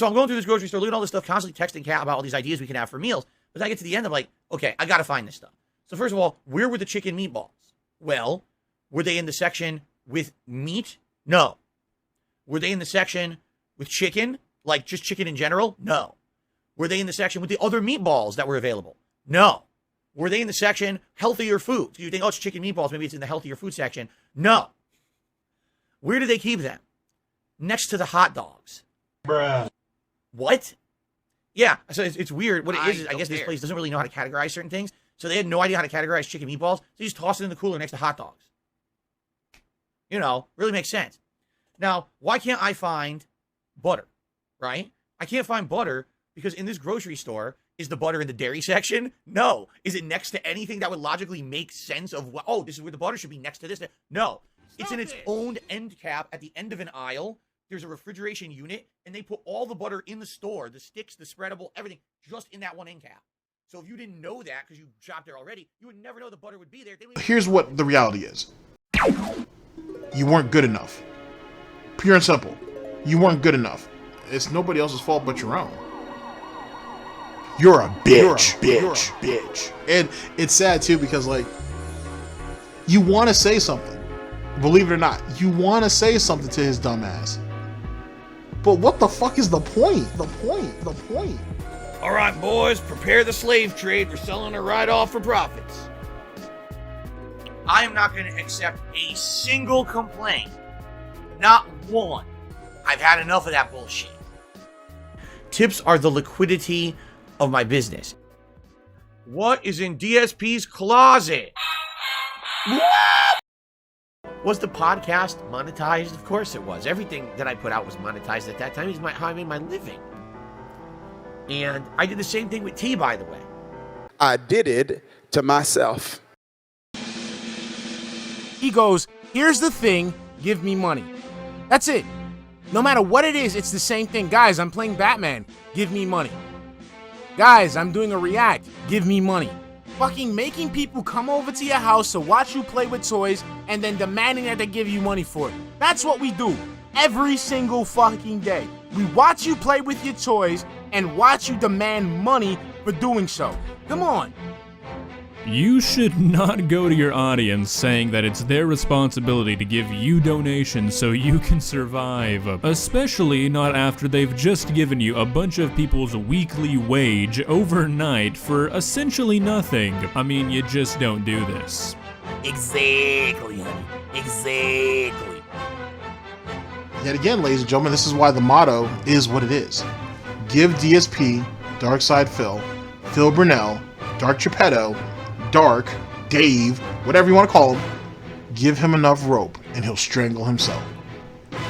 So I'm going through this grocery store, looking at all this stuff, constantly texting Kat about all these ideas we can have for meals. But then I get to the end, I'm like, okay, I got to find this stuff. So first of all, where were the chicken meatballs? Well, were they in the section with meat? No. Were they in the section with chicken? Like just chicken in general? No. Were they in the section with the other meatballs that were available? No. Were they in the section healthier food? So you think, oh, it's chicken meatballs, maybe it's in the healthier food section. No. Where do they keep them? Next to the hot dogs. Bruh. What? Yeah, so it's weird. What it is I guess care. this place doesn't really know how to categorize certain things. So they had no idea how to categorize chicken meatballs. So they just tossed it in the cooler next to hot dogs. You know, really makes sense. Now, why can't I find butter, right? I can't find butter because in this grocery store, is the butter in the dairy section? No. Is it next to anything that would logically make sense of, oh, this is where the butter should be next to this? No. It's in its own end cap at the end of an aisle. There's a refrigeration unit, and they put all the butter in the store, the sticks, the spreadable, everything, just in that one end cap. So if you didn't know that because you shopped there already, you would never know the butter would be there. Here's what the reality is. You weren't good enough. Pure and simple. You weren't good enough. It's nobody else's fault but your own. You're a bitch, bitch. And it's sad too because like, you want to say something. Believe it or not, you want to say something to his dumb ass. But what the fuck is the point? The point. All right, boys, prepare the slave trade. We're selling her right off for profits. I am not going to accept a single complaint. Not one. I've had enough of that bullshit. Tips are the liquidity of my business. What is in DSP's closet? Was the podcast monetized? Of course it was. Everything that I put out was monetized at that time. It's how I made my living. And I did the same thing with tea, by the way. I did it to myself. He goes, here's the thing, give me money. That's it. No matter what it is, it's the same thing. Guys, I'm playing Batman, give me money. Guys, I'm doing a react, give me money. Fucking making people come over to your house to watch you play with toys and then demanding that they give you money for it. That's what we do every single fucking day. We watch you play with your toys and watch you demand money for doing so. Come on. You should not go to your audience saying that it's their responsibility to give you donations so you can survive, especially not after they've just given you a bunch of people's weekly wage overnight for essentially nothing. I mean, you just don't do this. Exactly, honey. Exactly. Yet again, ladies and gentlemen, this is why the motto is what it is. Give DSP, Darkside Phil, Phil Brunel, Dark Geppetto, Dark, Dave, whatever you want to call him, give him enough rope and he'll strangle himself.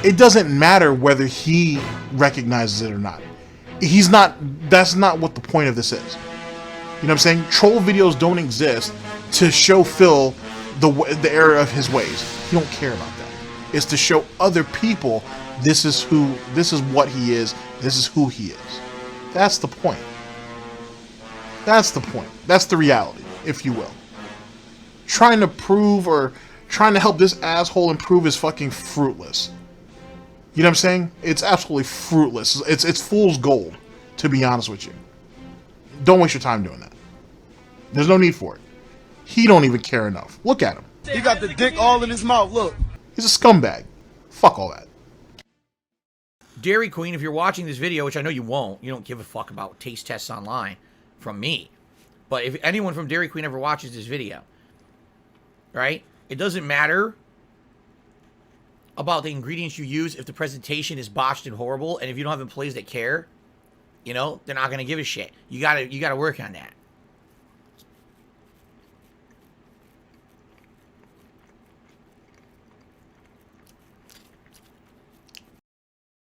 It doesn't matter whether he recognizes it or not. That's not what the point of this is. You know what I'm saying? Troll videos don't exist to show Phil the error of his ways. He don't care about that. It's to show other people this is what he is, this is who he is. That's the point. That's the point. That's the reality, if you will. Trying to prove or trying to help this asshole improve is fucking fruitless. You know what I'm saying? It's absolutely fruitless. It's fool's gold, to be honest with you. Don't waste your time doing that. There's no need for it. He don't even care enough. Look at him. He got the dick all in his mouth, look. He's a scumbag. Fuck all that. Dairy Queen, if you're watching this video, which I know you won't, you don't give a fuck about taste tests online from me. But if anyone from Dairy Queen ever watches this video, right? It doesn't matter about the ingredients you use if the presentation is botched and horrible, and if you don't have employees that care, you know, they're not gonna give a shit. You gotta work on that.